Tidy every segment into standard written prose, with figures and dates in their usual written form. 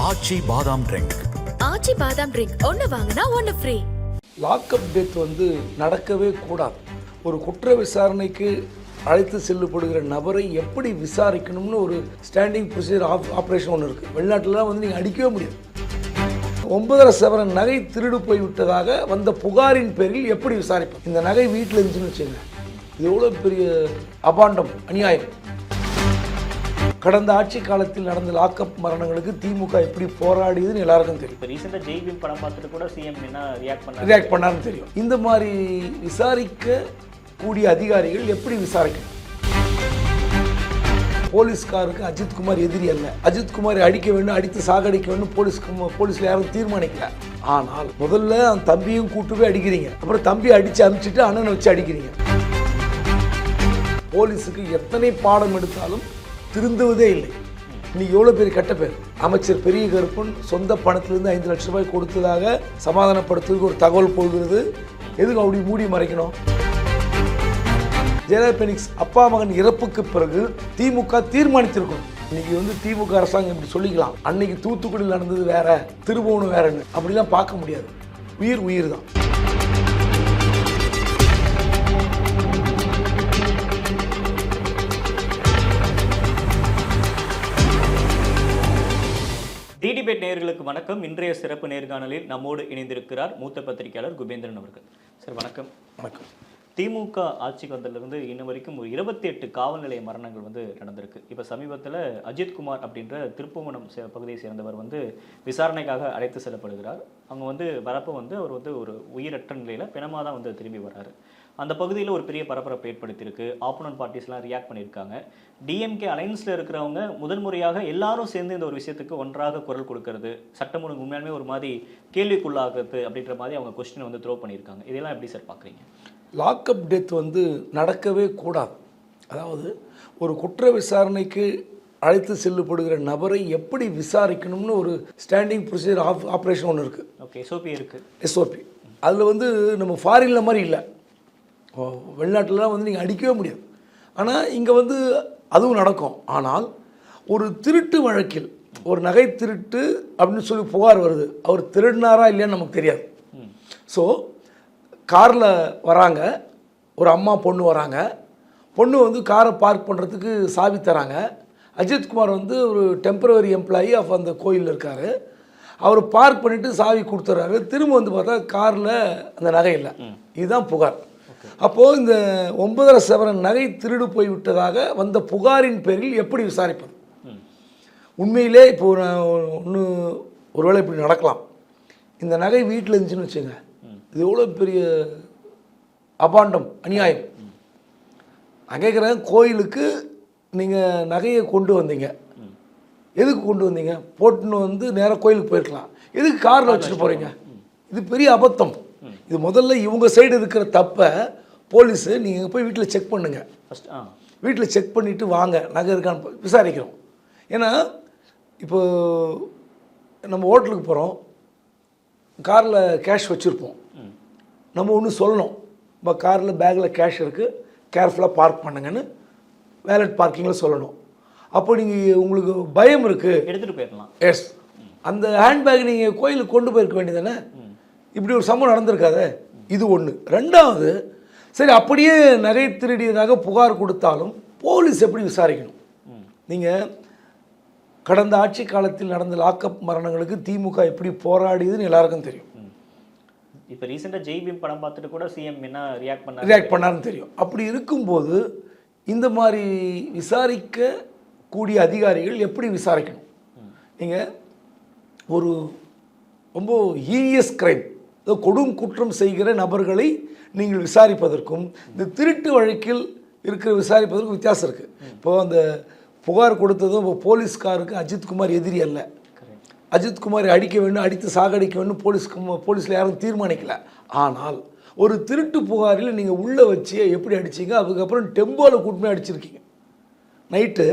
ஆச்சி பாதாம் ட்ரிங்க். ஆச்சி பாதாம் ட்ரிங்க் ஒன்னு வாங்கினா ஒன்னு ஃப்ரீ. லாக்அப் டெத் நடக்கவே கூடாது. ஒரு குற்ற விசாரணைக்கு அழைத்து செல்லப்படுகிற நபரை எப்படி விசாரிக்கணும்னு ஒரு ஸ்டாண்டிங் ப்ரொசீஜர் ஆப்ரேஷன் ஒன்று இருக்குது. வெளிநாட்டிலலாம் நீங்கள் அடிக்கவே முடியாது. 9.5 சவரன் நகை திருடு போய்விட்டதாக வந்த புகாரின் பேரில் எப்படி விசாரிப்போம்? இந்த நகை வீட்டில் இருந்துச்சுன்னு வச்சுங்க, இது எவ்வளோ பெரிய அபாண்டம், அநியாயம். கடந்த ஆட்சி காலத்தில் நடந்த லாக்அப் மரணங்களுக்கு திமுக எப்படி போராடியதுன்னு எல்லாருக்கும் தெரியும். இப்போ ரீசெண்டாக ஜெய்பீம் படம் பார்த்துட்டு கூட சிஎம் என்ன ரியாக்ட் பண்ணாருன்னு தெரியும். இந்த மாதிரி விசாரிக்க கூடிய அதிகாரிகள் எப்படி விசாரிக்கணும்? போலீஸ்காருக்கு அஜித்குமார் எதிரி அல்ல. அஜித்குமாரை அடிக்க வேண்டும், அடித்து சாகடிக்க வேண்டும் போலீஸ்ல யாரும் தீர்மானிக்கல. ஆனால் முதல்ல அந்த தம்பியும் கூட்டு போய் அடிக்கிறீங்க, அப்புறம் தம்பி அடிச்சு அனுப்பிச்சிட்டு அண்ணனை வச்சு அடிக்கிறீங்க. போலீஸுக்கு எத்தனை பாடம் எடுத்தாலும் திருந்துவதே இல்லை. இன்னைக்கு எவ்வளோ பெரிய கெட்ட பேர். அமைச்சர் பெரிய கருப்பன் சொந்த பணத்திலிருந்து 5 லட்சம் ரூபாய் கொடுத்ததாக சமாதானப்படுத்துவதற்கு ஒரு தகவல் போகிறது. எதுக்கு அப்படி மூடி மறைக்கணும்? ஜெயலலிதா பெனிக்ஸ் அப்பா மகன் இறப்புக்கு பிறகு திமுக தீர்மானித்திருக்கணும். இன்னைக்கு திமுக அரசாங்கம் இப்படி சொல்லிக்கலாம், அன்னைக்கு தூத்துக்குடியில் நடந்தது வேற, திருபுவனம் வேறன்னு அப்படிலாம் பார்க்க முடியாது. உயிர் உயிர் தான். டிடிபேட் நேயர்களுக்கு வணக்கம். இன்றைய சிறப்பு நேர்காணலில் நம்மோடு இணைந்திருக்கிறார் மூத்த பத்திரிகையாளர் குபேந்திரன் அவர்கள். சார் வணக்கம். வணக்கம். திமுக ஆட்சிக்கு வந்ததுலேருந்து இன்ன வரைக்கும் ஒரு 28 காவல் நிலைய மரணங்கள் நடந்திருக்கு. இப்போ சமீபத்தில் அஜித்குமார் அப்படின்ற திருப்புவனம் பகுதியை சேர்ந்தவர் விசாரணைக்காக அழைத்து செல்லப்படுகிறார். அவங்க வரப்போ அவர் ஒரு உயிரற்ற நிலையில் பிணமாக தான் திரும்பி வர்றாரு. அந்த பகுதியில் ஒரு பெரிய பரபரப்பு ஏற்படுத்தியிருக்கு. ஆப்போனன்ட் பார்ட்டிஸ்லாம் ரியாக்ட் பண்ணியிருக்காங்க. டிஎம்கே அலைன்ஸில் இருக்கிறவங்க முதன்முறையாக எல்லாரும் சேர்ந்து இந்த ஒரு விஷயத்துக்கு ஒன்றாக குரல் கொடுக்கறது, சட்டம் ஒழுங்கு உண்மையாலுமே ஒரு மாதிரி கேள்விக்குள்ளாகிறது அப்படின்ற மாதிரி அவங்க கொஸ்டினை த்ரோ பண்ணியிருக்காங்க. இதெல்லாம் எப்படி சார் பார்க்குறீங்க? லாக்அப் டெத் நடக்கவே கூடாது. அதாவது ஒரு குற்ற விசாரணைக்கு அழைத்து செல்லப்படுகிற நபரை எப்படி விசாரிக்கணும்னு ஒரு ஸ்டாண்டிங் ப்ரொசீஜர் ஆப்ரேஷன் ஒன்று இருக்குது. ஓகே, எஸ்ஓபி இருக்குது. எஸ்ஓபி அதில் நம்ம ஃபாரின்ல மாதிரி இல்லை. வெளிநாட்டிலலாம் நீங்கள் அடிக்கவே முடியாது. ஆனால் இங்கே அதுவும் நடக்கும். ஆனால் ஒரு திருட்டு வழக்கில் ஒரு நகை திருட்டு அப்படின்னு சொல்லி புகார் வருது. அவர் திருடினாரா இல்லையான்னு நமக்கு தெரியாது. ஸோ காரில் வராங்க, ஒரு அம்மா பொண்ணு வராங்க. பொண்ணு காரை பார்க் பண்ணுறதுக்கு சாவி தராங்க. அஜித்குமார் ஒரு டெம்பரவரி எம்ப்ளாயி ஆஃப் அந்த கோயிலில் இருக்கார். அவர் பார்க் பண்ணிவிட்டு சாவி கொடுத்துட்றாரு. திரும்ப பார்த்தா காரில் அந்த நகை இல்லை. இதுதான் புகார். அப்போது இந்த 9.5 சவரன் நகை திருடு போய்விட்டதாக வந்த புகாரின் பேரில் எப்படி விசாரிப்பது? உண்மையிலே இப்போ ஒருவேளை இப்படி நடக்கலாம். இந்த நகை வீட்டில் இருந்துச்சுன்னு வச்சுங்க, இது எவ்வளோ பெரிய அபாண்டம், அநியாயம். நான் கேட்குறேன், கோயிலுக்கு நீங்கள் நகையை கொண்டு வந்தீங்க, எதுக்கு கொண்டு வந்தீங்க? போட்டுன்னு நேராக கோயிலுக்கு போயிருக்கலாம். எதுக்கு காரில் வச்சுட்டு போகிறீங்க? இது பெரிய அபத்தம். இது முதல்ல இவங்க சைடு இருக்கிற தப்பை போலீஸு நீங்கள் போய் வீட்டில் செக் பண்ணுங்க. வீட்டில் செக் பண்ணிவிட்டு வாங்க, நகை இருக்கான்னு விசாரிக்கிறோம். ஏன்னா இப்போ நம்ம ஹோட்டலுக்கு போகிறோம், காரில் கேஷ் வச்சுருப்போம். நம்ம ஒன்று சொல்லணும், இப்போ காரில் பேக்கில் கேஷ் இருக்குது, கேர்ஃபுல்லாக பார்க் பண்ணுங்கன்னு வேலட் பார்க்கிங்கில் சொல்லணும். அப்போ நீங்கள் உங்களுக்கு பயம் இருக்குது, எடுத்துகிட்டு போயிடலாம். எஸ், அந்த ஹேண்ட்பேக் நீங்கள் கோயிலுக்கு கொண்டு போயிருக்க வேண்டியதானே. இப்படி ஒரு சம்பவம் நடந்திருக்காது. இது ஒன்று. ரெண்டாவது, சரி அப்படியே நகை திருடியதாக புகார் கொடுத்தாலும் போலீஸ் எப்படி விசாரிக்கணும்? நீங்கள் கடந்த ஆட்சி காலத்தில் நடந்த லாக்அப் மரணங்களுக்கு திமுக எப்படி போராடியதுன்னு எல்லாருக்கும் தெரியும். இப்போ ரீசெண்டாக ஜெய்பீம் படம் பார்த்துட்டு கூட சிஎம் என்ன ரியாக்ட் பண்ணாருன்னு தெரியும். அப்படி இருக்கும்போது இந்த மாதிரி விசாரிக்க கூடிய அதிகாரிகள் எப்படி விசாரிக்கணும்? நீங்கள் ஒரு ரொம்ப ஹீனியஸ் கிரைம், கொடும் குற்றம் செய்கிற நபர்களை நீங்கள் விசாரிப்பதற்கும் இந்த திருட்டு வழக்கில் இருக்கிற விசாரிப்பதற்கும் வித்தியாசம் இருக்குது. இப்போது அந்த புகார் கொடுத்ததும் இப்போ போலீஸ்காருக்கு அஜித்குமார் எதிரி அல்ல. அஜித்குமாரை அடிக்க வேண்டும், அடித்து சாகடிக்க வேண்டும் போலீஸில் யாரும் தீர்மானிக்கல. ஆனால் ஒரு திருட்டு புகாரில் நீங்கள் உள்ளே வச்சு எப்படி அடிச்சிங்க, அதுக்கப்புறம் டெம்போவில் கூட்டு போய் அடிச்சிருக்கீங்க. நைட்டு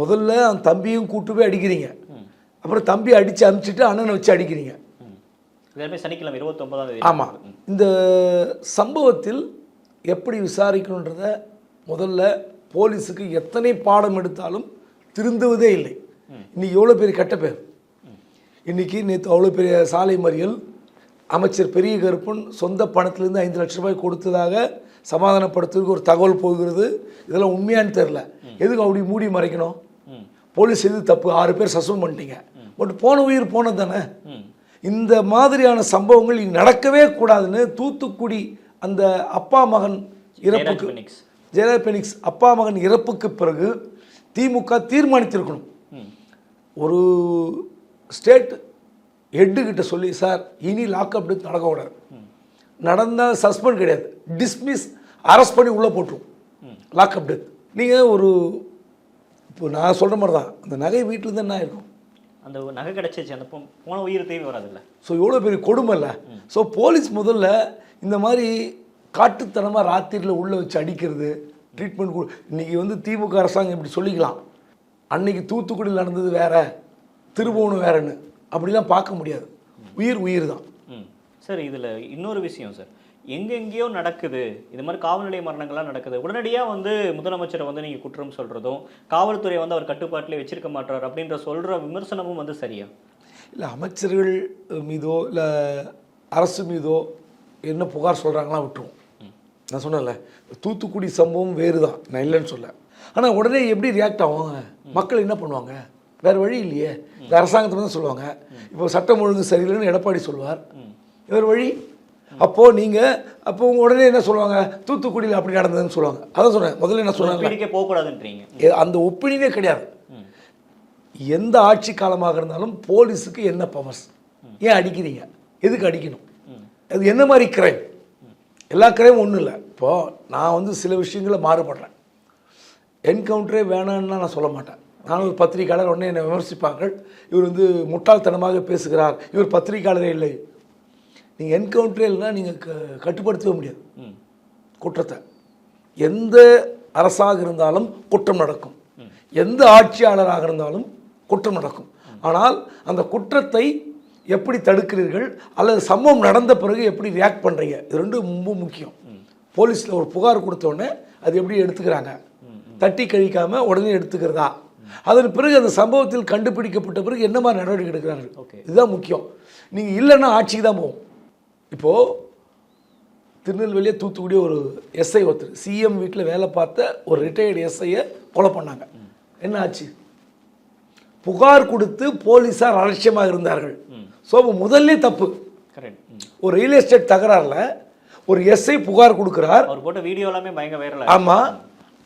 முதல்ல அந்த தம்பியும் கூட்டு போய் அடிக்கிறீங்க, அப்புறம் தம்பி அடித்து அனுப்பிச்சிட்டு அண்ணனை வச்சு அடிக்கிறீங்க. சனிக்கிழமை 29. ஆமாம். இந்த சம்பவத்தில் எப்படி விசாரிக்கணுன்றத முதல்ல போலீஸுக்கு எத்தனை பாடம் எடுத்தாலும் திருந்துவதே இல்லை. இன்னைக்கு எவ்வளோ பெரிய கெட்ட பேர். இன்றைக்கி நேற்று அவ்வளோ பெரிய சாலை மறியல், அமைச்சர் பெரிய கருப்பன் சொந்த பணத்திலேருந்து 5 லட்ச ரூபாய் கொடுத்ததாக சமாதானப்படுத்துறதுக்கு ஒரு தகவல் போகிறது. இதெல்லாம் உண்மையானு தெரில. எதுக்கு அப்படி மூடி மறைக்கணும்? போலீஸ் எது தப்பு? 6 பேர் சஸ்பெண்ட் பண்ணிட்டீங்க, பட் போன உயிர் போனது தானே. இந்த மாதிரியான சம்பவங்கள் நடக்கவே கூடாதுன்னு தூத்துக்குடி அந்த அப்பா மகன் இறப்புக்கு, ஜெயலலிதா பெனிக்ஸ் அப்பா மகன் இறப்புக்கு பிறகு திமுக தீர்மானித்திருக்கணும். ஒரு ஸ்டேட் ஹெட்டுக்கிட்ட சொல்லி, சார் இனி லாக்அப் டெத் நடக்கக்கூடாது, நடந்தால் சஸ்பெண்ட் கிடையாது, டிஸ்மிஸ், அரெஸ்ட் பண்ணி உள்ளே போட்டுரும், லாக்அப் டெத். நீங்கள் ஒரு இப்போ நான் சொல்கிற மாதிரி தான் அந்த நகை வீட்டில் தான் என்ன இருக்கும், அந்த நகை கிடச்சிச்சு, அந்த போன உயிர் தேவை வராதில்ல. ஸோ எவ்வளோ பெரிய கொடுமை இல்லை. ஸோ போலீஸ் முதல்ல இந்த மாதிரி காட்டுத்தனமாக ராத்திரியில் உள்ளே வச்சு அடிக்கிறது, ட்ரீட்மெண்ட் இன்றைக்கி வந்து திமுக அரசாங்கம் இப்படி சொல்லிக்கலாம், அன்னைக்கு தூத்துக்குடியில் நடந்தது வேற, திருபுவனம் வேறன்னு அப்படிலாம் பார்க்க முடியாது. உயிர் உயிர் தான். சார் இதில் இன்னொரு விஷயம் சார், எங்கெங்கேயோ நடக்குது இது மாதிரி காவல் நிலைய மரணங்கள்லாம் நடக்குது, உடனடியாக வந்து முதலமைச்சரை வந்து நீங்கள் குற்றம் சொல்கிறதும், காவல்துறை வந்து அவர் கட்டுப்பாட்டிலே வச்சிருக்க மாட்டார் அப்படின்ற சொல்கிற விமர்சனமும் வந்து சரியா இல்லை? அமைச்சர்கள் மீதோ இல்லை அரசு மீதோ என்ன புகார் சொல்கிறாங்களா விட்டுருவோம். நான் சொன்னேன்ல, தூத்துக்குடி சம்பவம் வேறு தான், நான் இல்லைன்னு சொல்ல. ஆனால் உடனே எப்படி ரியாக்ட் ஆவாங்க மக்கள்? என்ன பண்ணுவாங்க? வேறு வழி இல்லையே, இந்த அரசாங்கத்தை தான் சொல்லுவாங்க. இப்போ சட்டம் ஒழுங்கு சரியில்லைன்னு எடப்பாடி சொல்லுவார், வேறு வழி. அப்போது நீங்கள் அப்போ உடனே என்ன சொல்லுவாங்க? தூத்துக்குடியில் அப்படி நடந்ததுன்னு சொல்லுவாங்க. அதான் சொன்னேன் முதல்ல, என்ன சொன்னாங்க? போகக்கூடாதுன்றீங்க. அந்த ஒப்பீனியனே கிடையாது. எந்த ஆட்சி காலமாக இருந்தாலும் போலீஸுக்கு என்ன பவர்ஸ், ஏன் அடிக்கிறீங்க, எதுக்கு அடிக்கணும், அது என்ன மாதிரி கிரைம்? எல்லா கிரைமும் ஒன்றும் இல்லை. இப்போது நான் வந்து சில விஷயங்களை மாறுபடுறேன். என்கவுண்டரே வேணான்னு நான் சொல்ல மாட்டேன். நான் ஒரு பத்திரிகையாளர், உடனே என்னை விமர்சிப்பார்கள், இவர் வந்து முட்டாள்தனமாக பேசுகிறார், இவர் பத்திரிகையாளரே இல்லை. நீங்கள் என்கவுண்டரே இல்லைன்னா நீங்கள் கட்டுப்படுத்தவே முடியாது குற்றத்தை. எந்த அரசாக இருந்தாலும் குற்றம் நடக்கும், எந்த ஆட்சியாளராக இருந்தாலும் குற்றம் நடக்கும். ஆனால் அந்த குற்றத்தை எப்படி தடுக்கிறீர்கள், அல்லது சம்பவம் நடந்த பிறகு எப்படி ரியாக்ட் பண்ணுறீங்க, இது ரெண்டும் ரொம்ப முக்கியம். போலீஸில் ஒரு புகார் கொடுத்தோடனே அது எப்படி எடுத்துக்கிறாங்க, தட்டி கழிக்காமல் உடனே எடுத்துக்கிறதா, அதன் பிறகு அந்த சம்பவத்தில் கண்டுபிடிக்கப்பட்ட பிறகு என்ன மாதிரி நடவடிக்கை எடுக்கிறார்கள், இதுதான் முக்கியம். நீங்கள் இல்லைன்னா ஆட்சிக்கு தான் போகும். இப்போது திருநெல்வேலியே தூத்துக்குடியே ஒரு எஸ்ஐ ஒருத்தர் சிஎம் வீட்டில் வேலை பார்த்த ஒரு ரிட்டையர்டு எஸ்ஐயை கொலை பண்ணாங்க. என்ன ஆச்சு? புகார் கொடுத்து போலீஸார் அலட்சியமாக இருந்தார்கள். ஸோ முதல்ல தப்பு. ஒரு ரியல் எஸ்டேட் தகராறில் ஒரு எஸ்ஐ புகார் கொடுக்குறார், அவர் போட்ட வீடியோ எல்லாமே பயங்கர வைரல். ஆமாம்,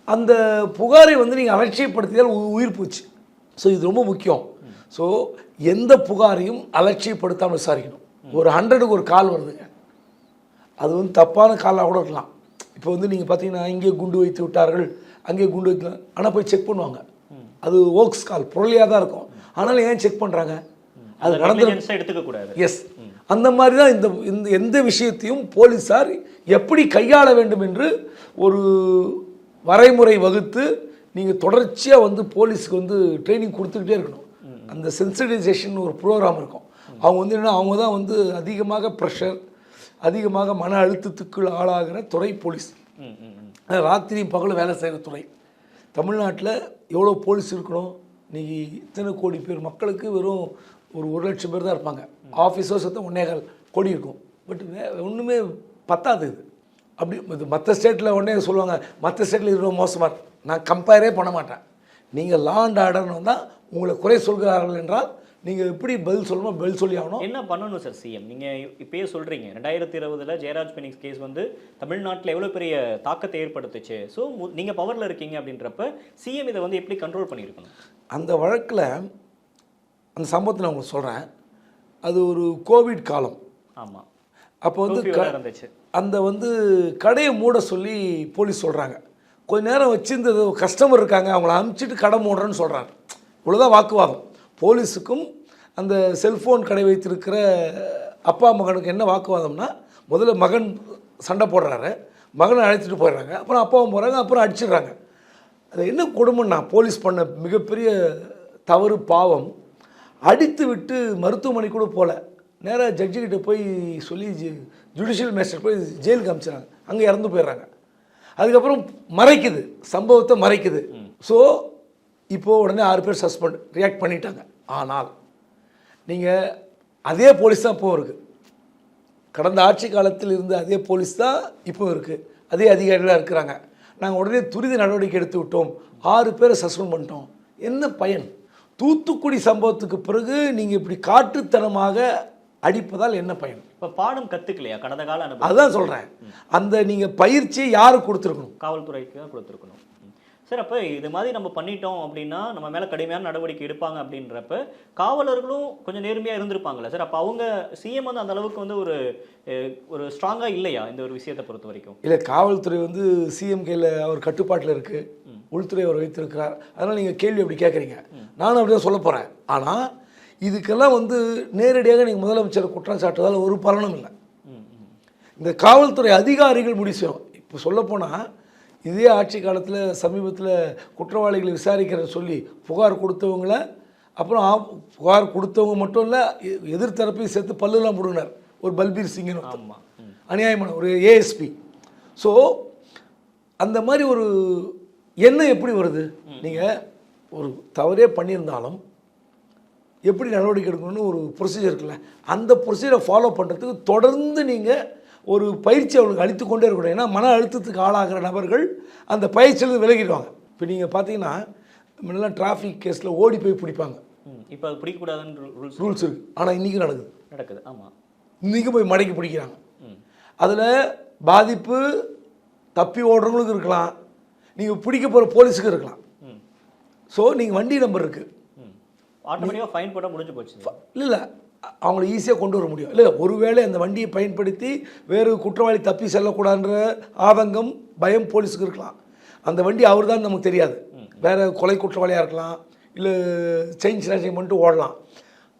அந்த புகாரை வந்து நீங்கள் அலட்சியப்படுத்தியால் உயிர் போச்சு. ஸோ இது ரொம்ப முக்கியம். ஸோ எந்த புகாரையும் அலட்சியப்படுத்தாமல் விசாரிக்கணும். ஒரு 100க்கு ஒரு கால் வருதுங்க, அது வந்து தப்பான காலாக கூட இருக்கலாம். இப்போ வந்து நீங்கள் பார்த்தீங்கன்னா இங்கே குண்டு வைத்து விட்டார்கள், அங்கே குண்டு வைக்கலாம், ஆனால் போய் செக் பண்ணுவாங்க, அது ஓக்ஸ் கால் புரளியாக தான் இருக்கும். ஆனாலும் ஏன் செக் பண்ணுறாங்க? அது நடந்து எடுத்துக்கக்கூடாது. எஸ், அந்த மாதிரி தான் இந்த எந்த விஷயத்தையும் போலீஸார் எப்படி கையாள வேண்டும் என்று ஒரு வரைமுறை வகுத்து நீங்கள் தொடர்ச்சியாக வந்து போலீஸுக்கு வந்து ட்ரைனிங் கொடுத்துக்கிட்டே இருக்கணும். அந்த சென்சிடைசேஷன் ஒரு ப்ரோக்ராம் இருக்கும். அவங்க வந்து என்ன, அவங்க தான் வந்து அதிகமாக ப்ரெஷர், அதிகமாக மன அழுத்தத்துக்கு ஆளாகிற துறை போலீஸ். ராத்திரியும் பகலும் வேலை செய்கிற துறை. தமிழ்நாட்டில் எவ்வளோ போலீஸ் இருக்கணும்? இன்றைக்கி இத்தனை கோடி பேர் மக்களுக்கு வெறும் ஒரு 1 லட்சம் பேர் தான் இருப்பாங்க. ஆஃபீஸர்ஸ் வந்து 1.25 கோடி இருக்கும். பட் ஒன்றுமே பத்தாது இது. அப்படி இது மற்ற ஸ்டேட்டில் உடனே சொல்லுவாங்க, மற்ற ஸ்டேட்டில் இது ரொம்ப மோசமாக. நான் கம்பேரே பண்ண மாட்டேன். நீங்கள் லா அண்ட் ஆர்டர்னு வந்தால் உங்களை குறை சொல்கிறார்கள் என்றால் நீங்கள் எப்படி பதில் சொல்லணும், பதில் சொல்லி ஆகணும். என்ன பண்ணணும் சார் சிஎம்? நீங்கள் இப்பயே சொல்கிறீங்க 2020 ஜெயராஜ் பெனிக்ஸ் கேஸ் வந்து தமிழ்நாட்டில் எவ்வளோ பெரிய தாக்கத்தை ஏற்படுத்துச்சு. ஸோ நீங்கள் பவரில் இருக்கீங்க அப்படின்றப்ப சிஎம் இதை வந்து எப்படி கண்ட்ரோல் பண்ணியிருக்கணும்? அந்த வழக்கில் அந்த சம்பவத்தை நான் உங்களுக்கு சொல்கிறேன். அது ஒரு கோவிட் காலம். ஆமாம், அப்போ வந்து அந்த வந்து கடையை மூட சொல்லி போலீஸ் சொல்கிறாங்க. கொஞ்ச நேரம் வச்சுருந்தது கஸ்டமர் இருக்காங்க, அவங்கள அனுப்பிச்சிட்டு கடை மூடுறேன்னு சொல்கிறாங்க. இவ்வளோதான் வாக்குவாதம். போலீஸுக்கும் அந்த செல்ஃபோன் கடை வைத்திருக்கிற அப்பா மகனுக்கு என்ன வாக்குவாதம்னா, முதல்ல மகன் சண்டை போடுறாரு, மகனை அழைச்சிட்டு போயிடுறாங்க, அப்புறம் அப்பாவும் போகிறாங்க, அப்புறம் அடிச்சிடுறாங்க. அது என்ன கொடுமைன்னா, போலீஸ் பண்ண மிகப்பெரிய தவறு, பாவம். அடித்து விட்டு மருத்துவமனை கூட போகல, நேராக ஜட்ஜிக்கிட்ட போய் சொல்லி ஜுடிஷியல் மேஜிஸ்ட்ரேட் போய் ஜெயிலுக்கு அனுப்பிச்சிடுறாங்க. அங்கே இறந்து போயிடுறாங்க. அதுக்கப்புறம் மறைக்குது, சம்பவத்தை மறைக்குது. ஸோ இப்போது உடனே 6 பேர் சஸ்பெண்ட் ரியாக்ட் பண்ணிட்டாங்க. ஆனால் நீங்கள் அதே போலீஸ் தான் இப்போ இருக்குது. கடந்த ஆட்சி காலத்தில் இருந்த அதே போலீஸ் தான் இப்போ இருக்குது, அதே அதிகாரிகளாக இருக்கிறாங்க. நாங்கள் உடனே துரித நடவடிக்கை எடுத்து விட்டோம், 6 பேரை சஸ்பெண்ட் பண்ணிட்டோம். என்ன பயன்? தூத்துக்குடி சம்பவத்துக்கு பிறகு நீங்கள் இப்படி காட்டுத்தனமாக அடிப்பதால் என்ன பயன்? இப்போ பாடம் கற்றுக்கலையா கடந்த கால அனுபவம்? அதுதான் சொல்கிறேன். அந்த நீங்கள் பயிற்சியை யாருக்கு கொடுத்துருக்கணும்? காவல்துறைக்கு தான் கொடுத்துருக்கணும். சார், அப்போ இது மாதிரி நம்ம பண்ணிட்டோம் அப்படின்னா நம்ம மேலே கடுமையான நடவடிக்கை எடுப்பாங்க அப்படின்றப்ப காவலர்களும் கொஞ்சம் நேர்மையாக இருந்திருப்பாங்கல்ல சார்? அப்போ அவங்க சிஎம் வந்து அந்த அளவுக்கு வந்து ஒரு ஸ்ட்ராங்காக இல்லையா இந்த ஒரு விஷயத்தை பொறுத்த வரைக்கும்? இல்லை, காவல்துறை வந்து சிஎம் கையில் அவர் கட்டுப்பாட்டில் இருக்குது, உள்துறை அவர் வைத்திருக்கிறார். அதனால் நீங்கள் கேள்வி அப்படி கேட்குறீங்க, நானும் அப்படி தான் சொல்ல போகிறேன். ஆனால் இதுக்கெல்லாம் வந்து நேரடியாக நீங்கள் முதலமைச்சர் குற்றம் சாட்டுவதால் ஒரு பலனும் இல்லை. இந்த காவல்துறை அதிகாரிகள் முடிவு செய்யும். இப்போ சொல்லப்போனால் இதே ஆட்சி காலத்தில் சமீபத்தில் குற்றவாளிகளை விசாரிக்கிறத சொல்லி புகார் கொடுத்தவங்கள, அப்புறம் புகார் கொடுத்தவங்க மட்டும் இல்லை, எதிர்த்தரப்பையும் சேர்த்து பல்லுலாம் முடுங்கினார் ஒரு பல்பீர் சிங்னு, அநியாயமான ஒரு ஏஎஸ்பி. ஸோ அந்த மாதிரி ஒரு எண்ணம் எப்படி வருது? நீங்கள் ஒரு தவறே பண்ணியிருந்தாலும் எப்படி நடவடிக்கை எடுக்கணும்னு ஒரு ப்ரொசீஜர் இருக்குல்ல, அந்த ப்ரொசீஜரை ஃபாலோ பண்ணுறதுக்கு தொடர்ந்து நீங்கள் ஒரு பயிற்சி அவங்களுக்கு அளித்து கொண்டே இருக்கணும். ஏன்னா மன அழுத்தத்துக்கு ஆளாகிற நபர்கள் அந்த பயிற்சியிலிருந்து விலகிடுவாங்க. இப்போ நீங்கள் பார்த்தீங்கன்னா முன்னெல்லாம் டிராஃபிக் கேஸில் ஓடி போய் பிடிப்பாங்க, இப்போ அது பிடிக்கக்கூடாதுன்னு ரூல்ஸ் இருக்குது. ஆனால் இன்றைக்கும் நடக்குது. ஆமாம், இன்றைக்கும் போய் மடக்கி பிடிக்கிறாங்க. அதில் பாதிப்பு தப்பி ஓடுறவங்களுக்கு இருக்கலாம், நீங்கள் பிடிக்க போகிற போலீஸுக்கு இருக்கலாம். ஸோ நீங்கள் வண்டி நம்பர் இருக்குது, ஆட்டோமேட்டிக்காக ஃபைன் போட்டால் முடிஞ்சு போச்சு. இல்லை, அவங்கள ஈஸியாக கொண்டு வர முடியும். இல்லை, ஒருவேளை அந்த வண்டியை பயன்படுத்தி வேறு குற்றவாளி தப்பி செல்லக்கூடாதுன்ற ஆதங்கம், பயம் போலீஸுக்கு இருக்கலாம். அந்த வண்டி அவர் தான் நமக்கு தெரியாது, வேறு கொலை குற்றவாளியாக இருக்கலாம், இல்லை செயின் ஸ்நாச்சிங் பண்ணிட்டு ஓடலாம்.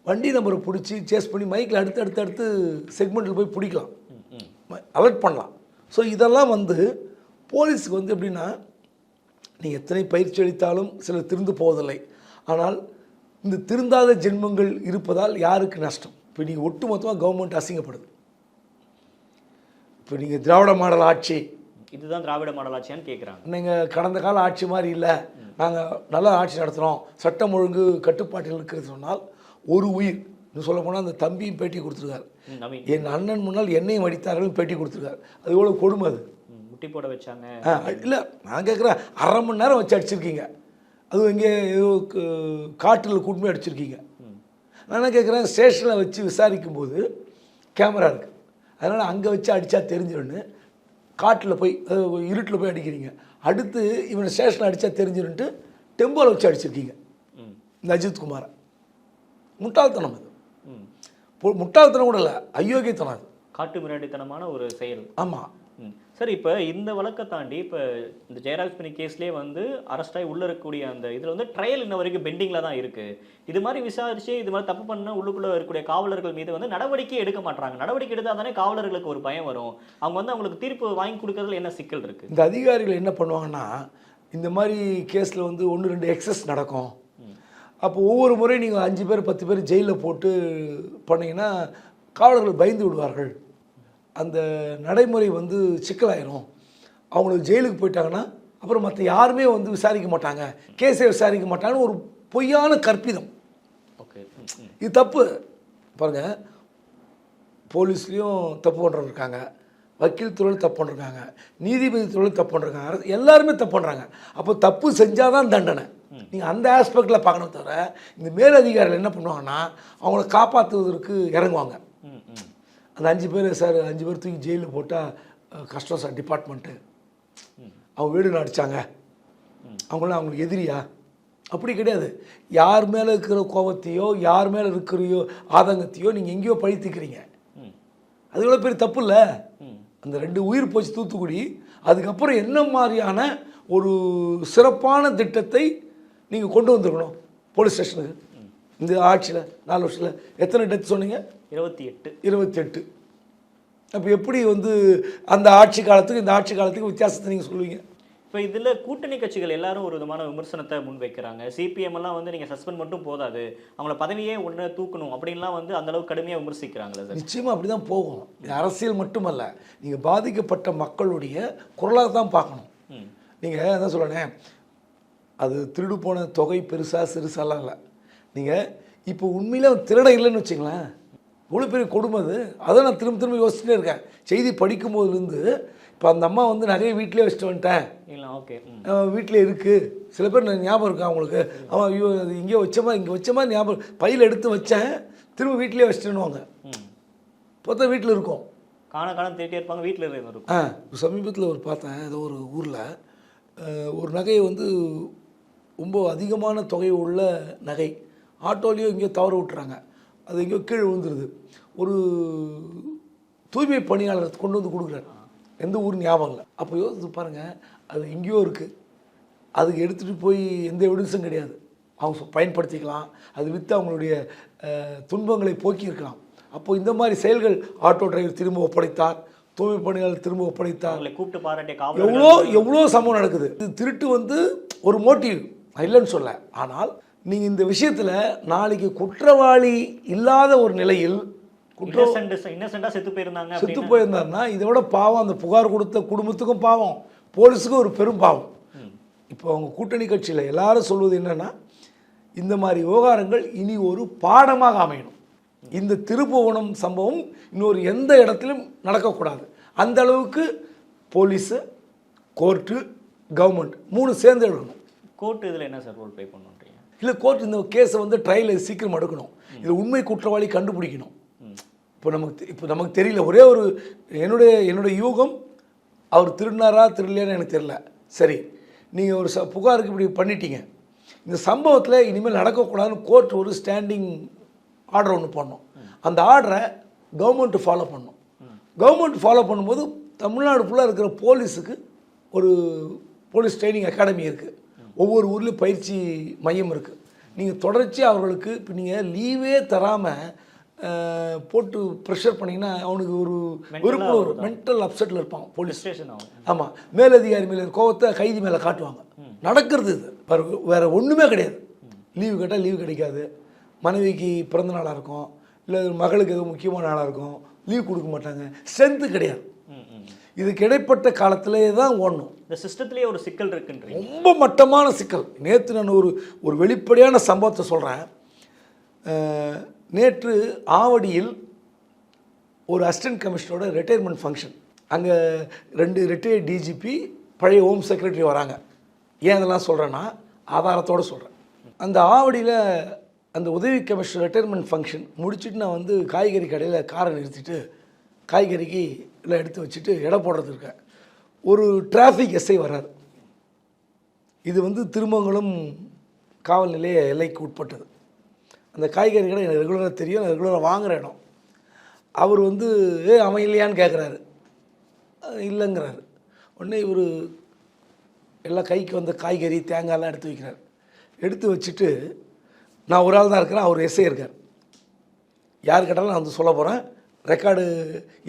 வண்டி நம்பரை பிடிச்சி சேஸ் பண்ணி மைக்கில் அடுத்து செக்மெண்ட்டில் போய் பிடிக்கலாம், அலர்ட் பண்ணலாம். ஸோ இதெல்லாம் வந்து போலீஸுக்கு வந்து எப்படின்னா, நீங்கள் எத்தனை பயிற்சி அளித்தாலும் சிலர் திருந்து போவதில்லை. ஆனால் இந்த திருந்தாத ஜென்மங்கள் இருப்பதால் யாருக்கு நஷ்டம்? இப்போ நீங்கள் ஒட்டுமொத்தமாக கவர்மெண்ட் அசிங்கப்படுது. இப்போ நீங்கள் திராவிட மாடல் ஆட்சி, இதுதான் திராவிட மாடல் ஆட்சியான்னு கேட்குறாங்க. நீங்கள் கடந்த கால ஆட்சி மாதிரி இல்லை, நாங்கள் நல்லா ஆட்சி நடத்துகிறோம், சட்டம் ஒழுங்கு கட்டுப்பாட்டில் இருக்கிறது சொன்னால் ஒரு உயிர். இன்னும் சொல்ல போனால் அந்த தம்பியும் பேட்டி கொடுத்துருக்காரு, என் அண்ணன் முன்னால் என்னையும் அடித்தார்கள் பேட்டி கொடுத்துருக்காரு. அது எவ்வளோ கொடுமை, அது முட்டி போட வச்சாங்க. இல்லை, நான் கேட்குறேன், 1/2 மணி நேரம் வச்சு அடிச்சிருக்கீங்க, அதுவும் எங்கே ஏதோ காட்டில் கூட்டுமே அடிச்சிருக்கீங்க. நான் என்ன கேட்குறேன், ஸ்டேஷனில் வச்சு விசாரிக்கும் போது கேமரா இருக்குது, அதனால் அங்கே வச்சு அடித்தா தெரிஞ்சிடும்னு காட்டில் போய் இருட்டில் போய் அடிக்கிறீங்க. அடுத்து இவனை ஸ்டேஷனில் அடித்தா தெரிஞ்சிடுன்ட்டு டெம்போவில் வச்சு அடிச்சிருக்கீங்க இந்த அஜித்குமாரை. முட்டாள்தனம் அது, முட்டாள்தனம் கூட இல்லை, அயோக்கியத்தனம் அது, காட்டு மிராண்டித்தனமான ஒரு செயல். ஆமாம் சார், இப்போ இந்த வழக்கை தாண்டி இப்போ இந்த ஜெயராஜ் கேஸ்லேயே வந்து அரெஸ்டாகி உள்ளே இருக்கக்கூடிய அந்த இதில் வந்து ட்ரையல் இன்ன வரைக்கும் பெண்டிங்கில் தான் இருக்குது. இது மாதிரி விசாரித்து இது மாதிரி தப்பு பண்ண உள்ளுக்குள்ளே இருக்கக்கூடிய காவலர்கள் மீது வந்து நடவடிக்கை எடுக்க மாட்டாங்க. நடவடிக்கை எடுத்தால் தானே காவலர்களுக்கு ஒரு பயம் வரும். அவங்க வந்து அவங்களுக்கு தீர்ப்பு வாங்கி கொடுக்கறதுல என்ன சிக்கல் இருக்குது? இந்த அதிகாரிகள் என்ன பண்ணுவாங்கன்னா, இந்த மாதிரி கேஸில் வந்து 1-2 எக்ஸஸ் நடக்கும். அப்போ ஒவ்வொரு முறையும் நீங்கள் 5 பேர் 10 பேர் ஜெயிலில் போட்டு பண்ணிங்கன்னா காவலர்கள் பயந்து விடுவார்கள். அந்த நடைமுறை வந்து சிக்கலாயிரும். அவங்களுக்கு ஜெயிலுக்கு போயிட்டாங்கன்னா அப்புறம் மற்ற யாருமே வந்து விசாரிக்க மாட்டாங்க, கேஸை விசாரிக்க மாட்டாங்கன்னு ஒரு பொய்யான கற்பிதம். ஓகே, இது தப்பு. பாருங்கள், போலீஸ்லேயும் தப்பு பண்ணுறவங்க இருக்காங்க, வக்கீல் துறையில் தப்பு பண்ணுறாங்க, நீதிபதி துறையில் தப்பு பண்ணுறாங்க, எல்லாருமே தப்பு பண்ணுறாங்க. அப்போ தப்பு செஞ்சால் தான் தண்டனை. நீங்கள் அந்த ஆஸ்பெக்டில் பார்க்கணும். தவிர இந்த மேலதிகாரிகள் என்ன பண்ணுவாங்கன்னா, அவங்கள காப்பாற்றுவதற்கு இறங்குவாங்க. அந்த 5 பேர் சார் 5 பேர் தூக்கி ஜெயிலில் போட்டால் கஷ்டம் சார், டிபார்ட்மெண்ட்டு அவங்க வீடு அடித்தாங்க, அவங்களாம் அவங்களுக்கு எதிரியா? அப்படி கிடையாது. யார் மேலே இருக்கிற கோபத்தையோ யார் மேலே இருக்கிறையோ ஆதங்கத்தையோ நீங்கள் எங்கேயோ பழித்துக்கிறீங்க. அது எவ்வளோ பெரிய தப்பு இல்லை? அந்த 2 உயிர் போச்சு தூத்துக்குடி. அதுக்கப்புறம் என்ன மாதிரியான ஒரு சிறப்பான திட்டத்தை நீங்கள் கொண்டு வந்திருக்கணும் போலீஸ் ஸ்டேஷனுக்கு? இந்த ஆட்சியில் 4 வருஷத்தில் எத்தனை டெத் சொன்னீங்க? 28. அப்போ எப்படி வந்து அந்த ஆட்சி காலத்துக்கு இந்த ஆட்சி காலத்துக்கு வித்தியாசத்தை நீங்கள் சொல்லுவீங்க? இப்போ இதில் கூட்டணி கட்சிகள் எல்லாரும் ஒரு விதமான விமர்சனத்தை முன்வைக்கிறாங்க. சிபிஎம் எல்லாம் வந்து நீங்கள் சஸ்பெண்ட் மட்டும் போதாது, அவங்கள பதவியே ஒன்று தூக்கணும் அப்படின்லாம் வந்து அந்தளவுக்கு கடுமையாக விமர்சிக்கிறாங்களே சார்? நிச்சயமாக அப்படி தான் போகும். அரசியல் மட்டுமல்ல, நீங்கள் பாதிக்கப்பட்ட மக்களுடைய குரலாக தான் பார்க்கணும். நீங்கள் என்ன சொல்லணே, அது திருடு போன தொகை பெருசாக சிறுசாலாம் இல்லை. நீங்கள் இப்போ உண்மையிலே அவன் திருட இல்லைன்னு வச்சுங்களேன், இவ்வளோ பெரிய கொடுமை அது. அதை நான் திரும்ப யோசிச்சுட்டே இருக்கேன். செய்தி படிக்கும் போதுலேருந்து இப்போ அந்த அம்மா வந்து நகையை வீட்டிலே வச்சுட்டு வந்துட்டேன், இல்லை ஓகே வீட்டில் இருக்குது. சில பேர் நான் ஞாபகம் இருக்கா அவங்களுக்கு, அவன் ஐயோ அது இங்கே வச்ச மாதிரி ஞாபகம், பையில் எடுத்து வச்சேன் திரும்ப வீட்டிலே வச்சுட்டுன்னுவாங்க. பார்த்தா வீட்டில் இருக்கும், காண தேடிட்டே இருப்பாங்க, வீட்டில் இருக்கும். சமீபத்தில் ஒரு பார்த்தேன், ஏதோ ஒரு ஊரில் ஒரு நகையை வந்து ரொம்ப அதிகமான தொகை உள்ள நகை ஆட்டோலேயோ எங்கேயோ தவற விட்டுறாங்க, அது எங்கேயோ கீழே விழுந்துருது. ஒரு தூய்மை பணியாளர் கொண்டு வந்து கொடுக்குறாரு, எந்த ஊர் ஞாபகம் இல்லை. அப்போ யோசிச்சு பாருங்கள், அது எங்கேயோ இருக்குது, அதுக்கு எடுத்துகிட்டு போய் எந்த எவிடன்ஸும் கிடையாது, அவங்க பயன்படுத்திக்கலாம், அது விற்று அவங்களுடைய துன்பங்களை போக்கியிருக்கலாம். அப்போது இந்த மாதிரி செயல்கள் ஆட்டோ டிரைவர் திரும்ப ஒப்படைத்தார், தூய்மை பணியாளர் திரும்ப ஒப்படைத்தார், கூப்பிட்டு பாராட்டிய எவ்வளோ சம்பவம் நடக்குது. இது திருட்டு வந்து ஒரு மோட்டிவ், இல்லைன்னு சொல்ல. ஆனால் நீங்கள் இந்த விஷயத்தில் நாளைக்கு குற்றவாளி இல்லாத ஒரு நிலையில் செத்து போயிருந்தாருன்னா இதை விட பாவம் அந்த புகார் கொடுத்த குடும்பத்துக்கும் பாவம், போலீஸுக்கும் ஒரு பெரும் பாவம். இப்போ அவங்க கூட்டணி கட்சியில் எல்லாரும் சொல்வது என்னன்னா, இந்த மாதிரி விவகாரங்கள் இனி ஒரு பாடமாக அமையணும். இந்த திருப்புவனம் சம்பவம் இன்னொரு எந்த இடத்திலும் நடக்கக்கூடாது. அந்த அளவுக்கு போலீஸு, கோர்ட்டு, கவர்மெண்ட் 3 சேர்ந்து எடுக்கணும். கோர்ட் இதில் என்ன சார் ரோல் ப்ளே பண்ணுறீங்க? இல்லை, கோர்ட் இந்த கேஸை வந்து ட்ரையல் சீக்கிரம் எடுக்கணும், இது உண்மை குற்றவாளி கண்டுபிடிக்கணும். இப்போ நமக்கு தெரியல, ஒரே ஒரு என்னுடைய யூகம், அவர் திருடினாரா திருடலையான்னு எனக்கு தெரியல. சரி, நீங்கள் ஒரு புகாருக்கு இப்படி பண்ணிட்டீங்க, இந்த சம்பவத்தில் இனிமேல் நடக்கக்கூடாதுன்னு கோர்ட் ஒரு ஸ்டாண்டிங் ஆர்டர் ஒன்று பண்ணணும். அந்த ஆர்டரை கவர்மெண்ட்டு ஃபாலோ பண்ணணும். கவர்மெண்ட் ஃபாலோ பண்ணும்போது தமிழ்நாடு ஃபுல்லாக இருக்கிற போலீஸுக்கு ஒரு போலீஸ் ட்ரைனிங் அகாடமி இருக்குது, ஒவ்வொரு ஊர்லேயும் பயிற்சி மையம் இருக்குது. நீங்கள் தொடர்ச்சியாக அவர்களுக்கு இப்போ நீங்கள் லீவே தராமல் போட்டு ப்ரெஷர் பண்ணிங்கன்னா அவனுக்கு ஒரு விருப்பம், ஒரு மென்டல் அப்செட்டில் இருப்பான் போலீஸ் ஸ்டேஷன். ஆமாம், மேலதிகாரி மேலே கோவத்தை கைதி மேலே காட்டுவாங்க. நடக்கிறது இது, வேறு ஒன்றுமே கிடையாது. லீவு கேட்டால் லீவு கிடைக்காது, மனைவிக்கு பிறந்த நாளாக இருக்கும், இல்லை மகளுக்கு எதுவும் முக்கியமான நாளாக இருக்கும், லீவ் கொடுக்க மாட்டாங்க, ஸ்ட்ரென்த்து கிடையாது. இதுக்கு இடைப்பட்ட காலத்திலே தான் ஓடணும். இந்த சிஸ்டத்திலே ஒரு சிக்கல் இருக்குன்ற, ரொம்ப மட்டமான சிக்கல். நேற்று நான் ஒரு வெளிப்படையான சம்பவத்தை சொல்கிறேன். நேற்று ஆவடியில் ஒரு அசிஸ்டன்ட் கமிஷனரோட ரிட்டையர்மெண்ட் ஃபங்க்ஷன். அங்கே 2 ரிட்டையர்ட் டிஜிபி, பழைய ஹோம் செக்ரட்டரி வராங்க. ஏன் அதெல்லாம் சொல்கிறேன்னா ஆதாரத்தோடு சொல்கிறேன். அந்த ஆவடியில் அந்த உதவி கமிஷனர் ரிட்டையர்மெண்ட் ஃபங்க்ஷன் முடிச்சுட்டு நான் வந்து காய்கறி கடையில் காரை நிறுத்திட்டு காய்கறிக்கு எல்லாம் எடுத்து வச்சுட்டு எடை போடுறது இருக்கேன். ஒரு டிராஃபிக் எஸ்ஐ வர்றார். இது வந்து திருமங்கலம் காவல் நிலைய எல்லைக்கு உட்பட்டது. அந்த காய்கறி கடை எனக்கு ரெகுலராக தெரியும், நான் ரெகுலராக வாங்குகிற இடம். அவர் வந்து அவன் இல்லையான்னு கேட்குறாரு, இல்லைங்கிறாரு. உடனே இவர் எல்லாம் கைக்கு வந்த காய்கறி தேங்காயெல்லாம் எடுத்து வைக்கிறார். எடுத்து வச்சுட்டு நான் ஒரு ஆள் தான் இருக்கிறேன், அவர் எஸ்ஐ இருக்கார். யார் கேட்டாலும் நான் வந்து சொல்ல போகிறேன், ரெக்கார்டு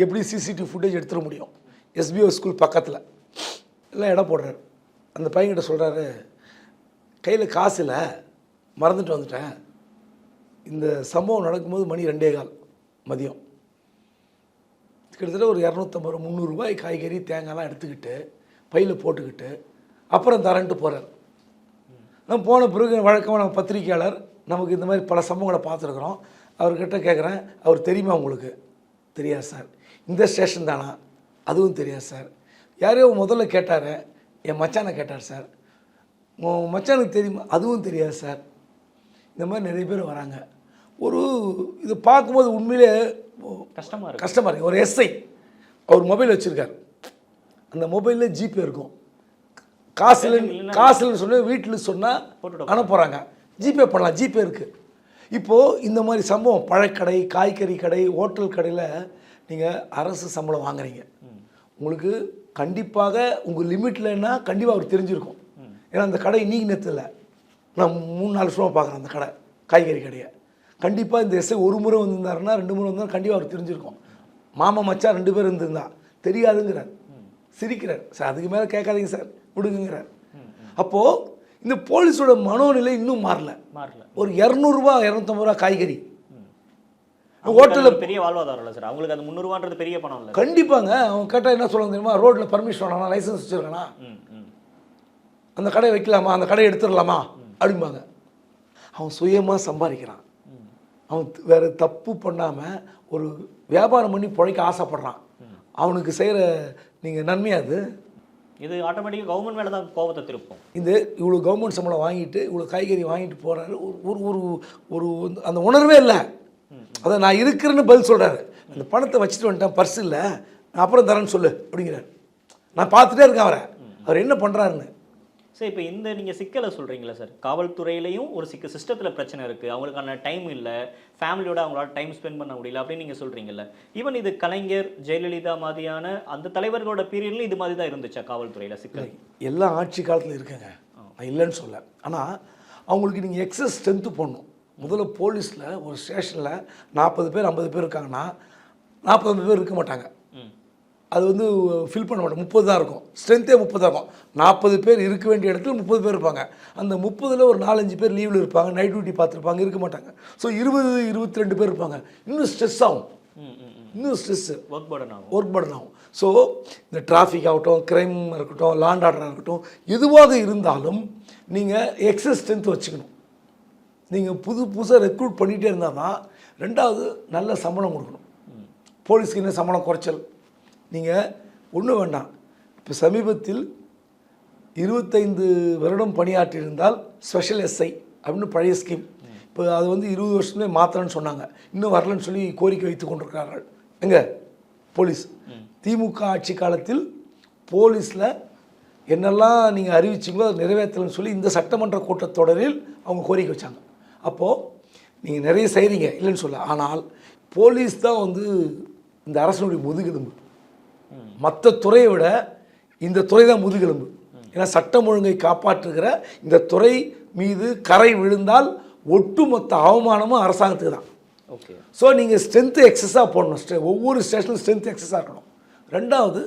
எப்படி சிசிடிவி ஃபுட்டேஜ் எடுத்துட முடியும். எஸ்பிஓ ஸ்கூல் பக்கத்தில் எல்லாம் இடம் போடுறாரு. அந்த பையன்கிட்ட சொல்கிறாரு, கையில் காசு இல்லை, மறந்துட்டு வந்துட்டேன். இந்த சம்பவம் நடக்கும்போது மணி 2:15 மதியம். கிட்டத்தட்ட ஒரு 250 300 ரூபாய் காய்கறி தேங்காய்லாம் எடுத்துக்கிட்டு பையில் போட்டுக்கிட்டு அப்புறம் தரன்ட்டு போகிறார். நான் போன பிறகு வழக்கமாக நம்ம பத்திரிக்கையாளர், நமக்கு இந்த மாதிரி பல சம்பவங்களை பார்த்துருக்குறோம். அவர்கிட்ட கேட்குறேன், அவர் தெரியுமா உங்களுக்கு? தெரியாது சார். இந்த ஸ்டேஷன் தானா? அதுவும் தெரியாது சார். யாரையோ முதல்ல கேட்டார், என் மச்சானை கேட்டார் சார். மச்சானுக்கு தெரியுமா? அதுவும் தெரியாது சார். இந்த மாதிரி நிறைய பேர் வராங்க. இது பார்க்கும்போது உண்மையிலே கஷ்டமாக இருக்குது. ஒரு எஸ்ஐ, அவர் மொபைல் வச்சுருக்கார். அந்த மொபைலில் ஜிபே இருக்கும். காசுன்னு சொன்ன வீட்டில் சொன்னால் அனுப்புகிறாங்க, ஜிபே பண்ணலாம், ஜிபே இருக்குது. இப்போது இந்த மாதிரி சம்பவம் பழக்கடை, காய்கறி கடை, ஹோட்டல் கடையில் நீங்கள் அரசு சம்பளம் வாங்குறீங்க, உங்களுக்கு கண்டிப்பாக உங்கள் லிமிட்லன்னா கண்டிப்பாக அவர் தெரிஞ்சிருக்கும். ஏன்னா அந்த கடை இன்றைக்கி நேரத்தில் நான் 3-4 வருஷமாக பார்க்குறேன் அந்த கடை, காய்கறி கடையை. கண்டிப்பாக இந்த எஸ்ஐ ஒரு முறை வந்திருந்தாருன்னா 2 முறை வந்தாலும் கண்டிப்பாக அவர் தெரிஞ்சிருக்கும். மாமா மச்சா 2 பேர் இருந்திருந்தா தெரியாதுங்கிறார், சிரிக்கிறார். சார் அதுக்கு மேலே கேட்காதீங்க சார், விடுங்கிறார். அப்போது இந்த போலீஸோட மனோநிலை இன்னும் மாறல. ஒரு 200 ரூபா 250 ரூபா காய்கறி ஹோட்டலில் பெரிய வாழ்வாதாரம் இல்லை சார் அவங்களுக்கு. அது 300 ரூபான்றது பெரிய பணம் இல்லை. கண்டிப்பாங்க. அவங்க கேட்டால் என்ன சொல்ல தெரியுமா? ரோட்டில் பர்மிஷன் வேணாமா, லைசன்ஸ் வச்சுருக்கேனா, அந்த கடையை வைக்கலாமா, அந்த கடையை எடுத்துடலாமா அப்படிம்பாங்க. அவன் சுயமாக சம்பாதிக்கிறான். அவன் வேறு தப்பு பண்ணாமல் ஒரு வியாபாரம் பண்ணி பிழைக்க ஆசைப்படுறான், அவனுக்கு செய்கிற நீங்கள் நன்மையா அது? இது ஆட்டோமேட்டிக்காக கவர்மெண்ட் மேலே தான் கோபத்தை திருப்போம். இந்த இவ்வளோ கவர்மெண்ட் சம்பளம் வாங்கிட்டு இவ்வளோ காய்கறி வாங்கிட்டு போகிறாரு, ஒரு ஒரு ஒரு அந்த உணர்வே இல்லை. அதை நான் இருக்கிறேன்னு பதில் சொல்கிறாரு. அந்த பணத்தை வச்சுட்டு வந்துட்டேன், பர்ஸ் இல்லை, நான் அப்புறம் தரேன்னு சொல்லு அப்படிங்கிறார். நான் பார்த்துட்டே இருக்கேன் அவர் என்ன பண்ணுறாருன்னு. சார் இப்போ இந்த நீங்கள் சிக்கலை சொல்கிறீங்களா சார், காவல்துறையிலையும் ஒரு சிஸ்டத்தில் பிரச்சனை இருக்குது, அவங்களுக்கான டைம் இல்லை, ஃபேமிலியோட அவங்களால டைம் ஸ்பெண்ட் பண்ண முடியல அப்படின்னு நீங்கள் சொல்கிறீங்கல்ல. ஈவன் இது கலைஞர், ஜெயலலிதா மாதிரியான அந்த தலைவர்களோட பீரியட்லையும் இது மாதிரி தான் இருந்துச்சா காவல்துறையில் சிக்கல்? எல்லா ஆட்சி காலத்தில் இருக்குங்க, நான் இல்லைன்னு சொல்ல. ஆனால் அவங்களுக்கு நீங்கள் எக்ஸஸ் ஸ்ட்ரென்த்து போடணும். முதல்ல போலீஸில் ஒரு ஸ்டேஷனில் 40 பேர் 50 பேர் இருக்காங்கன்னா 40 பேர் இருக்க மாட்டாங்க, அது வந்து ஃபில் பண்ண மாட்டோம், 30 தான் இருக்கும், ஸ்ட்ரென்த்தே 30 தான் இருக்கும். 40 பேர் இருக்க வேண்டிய இடத்துல 30 பேர் இருப்பாங்க. அந்த 30ல் ஒரு 4-5 பேர் லீவில் இருப்பாங்க, நைட் டியூட்டி பார்த்துருப்பாங்க, இருக்க மாட்டாங்க. ஸோ 20-22 பேர் இருப்பாங்க. இன்னும் ஸ்ட்ரெஸ் ஆகும், இன்னும் ஸ்ட்ரெஸ்ஸு ஒர்க் பர்டன் ஆகும். ஸோ இந்த டிராஃபிக் ஆகட்டும், க்ரைம் இருக்கட்டும், லாண்ட் ஆர்டராக இருக்கட்டும், எதுவாக இருந்தாலும் நீங்கள் எக்ஸஸ் ஸ்ட்ரென்த் வச்சுக்கணும். நீங்கள் புதுசாக ரெக்ரூட் பண்ணிகிட்டே இருந்தால் தான். ரெண்டாவது, நல்ல சம்பளம் கொடுக்கணும். போலீஸ்க்கு என்ன சம்பளம் குறைச்சல்? நீங்கள் ஒன்றும் வேண்டாம். இப்போ சமீபத்தில் 25 வருடம் பணியாற்றியிருந்தால் ஸ்பெஷல் எஸ்ஐ அப்படின்னு பழைய ஸ்கீம், இப்போ அது வந்து 20 வருஷமே மாத்திரன்னு சொன்னாங்க, இன்னும் வரலன்னு சொல்லி கோரிக்கை வைத்து கொண்டிருக்கிறார்கள். எங்க போலீஸ் திமுக ஆட்சி காலத்தில் போலீஸில் என்னெல்லாம் நீங்கள் அறிவிச்சிங்களோ அதை நிறைவேற்றலன்னு சொல்லி இந்த சட்டமன்ற கூட்டத்தொடரில் அவங்க கோரிக்கை வச்சாங்க. அப்போது நீங்கள் நிறைய செய்கிறீங்க, இல்லைன்னு சொல்ல. ஆனால் போலீஸ் தான் வந்து இந்த அரசனுடைய முதுகெலும்பு. மற்ற துறையை விட இந்த துறை தான் முதுகெலும்பு. ஏன்னா சட்டம் ஒழுங்கை காப்பாற்றுகிற இந்த துறை மீது கரை விழுந்தால் ஒட்டுமொத்த அவமானமும் அரசாங்கத்துக்கு தான். ஓகே. ஸோ நீங்கள் ஸ்ட்ரென்த்து எக்ஸஸாக போடணும், ஒவ்வொரு ஸ்டேஷனும் ஸ்ட்ரென்த் எக்ஸஸாக இருக்கணும். ரெண்டாவது,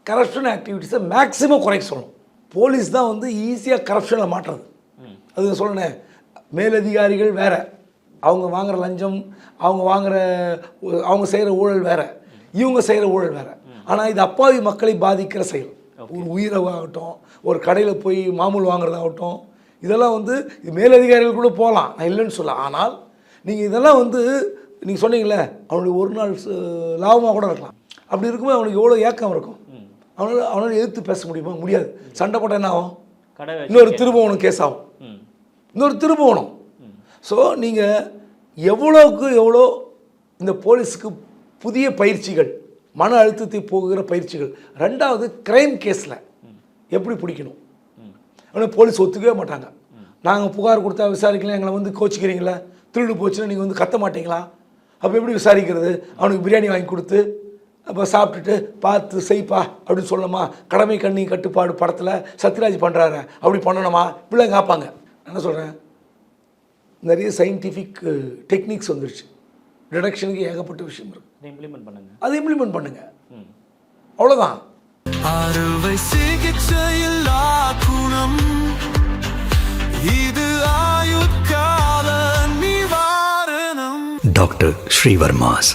கரப்ஷன் ஆக்டிவிட்டீஸை மேக்ஸிமம் குறைக்க சொல்லணும். போலீஸ் தான் வந்து ஈஸியாக கரப்ஷனில் மாட்டுறது. அது சொல்லணே, மேலதிகாரிகள் வேறு, அவங்க வாங்குகிற லஞ்சம், அவங்க செய்கிற ஊழல் வேறு, இவங்க செய்கிற ஊழல் வேறு. ஆனால் இது அப்பாவி மக்களை பாதிக்கிற செயல். ஒரு உயிராகட்டும், ஒரு கடையில் போய் மாமூல் வாங்குறதாகட்டும், இதெல்லாம் வந்து மேலதிகாரிகள் கூட போகலாம், நான் இல்லைன்னு சொல்ல. ஆனால் நீங்கள் இதெல்லாம் வந்து நீங்கள் சொன்னீங்களே, அவனுடைய ஒரு நாள் லாபமாக கூட இருக்கலாம். அப்படி இருக்கும்போது அவனுக்கு எவ்வளோ ஏக்கம் இருக்கும். அவனால் எதிர்த்து பேச முடியுமா? முடியாது. சண்டை போட்டால் என்ன ஆகும்? இன்னொரு திருபுவனம் கேஸ் ஆகும், இன்னொரு திருபுவனம். ஸோ நீங்கள் எவ்வளோக்கு எவ்வளோ இந்த போலீஸுக்கு புதிய பயிற்சிகள், மன அழுத்தத்தை போகுகிற பயிற்சிகள். ரெண்டாவது, கிரைம் கேஸில் எப்படி பிடிக்கணும். ஆனால் போலீஸ் ஒத்துக்கவே மாட்டாங்க. நாங்கள் புகார் கொடுத்தா விசாரிக்கலாம், எங்களை வந்து கோச்சிக்கிறீங்களா, திருடு போச்சுன்னா நீங்கள் வந்து கத்த மாட்டீங்களா, அப்போ எப்படி விசாரிக்கிறது? அவனுக்கு பிரியாணி வாங்கி கொடுத்து அப்போ சாப்பிட்டுட்டு பார்த்து செய்ப்பா அப்படின்னு சொல்லணுமா? கடமை கண்ணி கட்டுப்பாடு படத்தில் சத்யராஜ் பண்ணுறாரு, அப்படி பண்ணணுமா? இப்படிலாம் காப்பாங்க. என்ன சொல்கிறேன், நிறைய சயின்டிஃபிக் டெக்னிக்ஸ் வந்துருச்சு. டிடக்ஷனுக்கு ஏகப்பட்ட விஷயம் இருக்குது, அதை இம்ப்ளிமெண்ட் பண்ணுங்க, அவ்வளோதான். அறுவை சிகிச்சையில் குணம் இது ஆயுட்கால நிவாரணம். டாக்டர் ஸ்ரீவர்மாஸ்.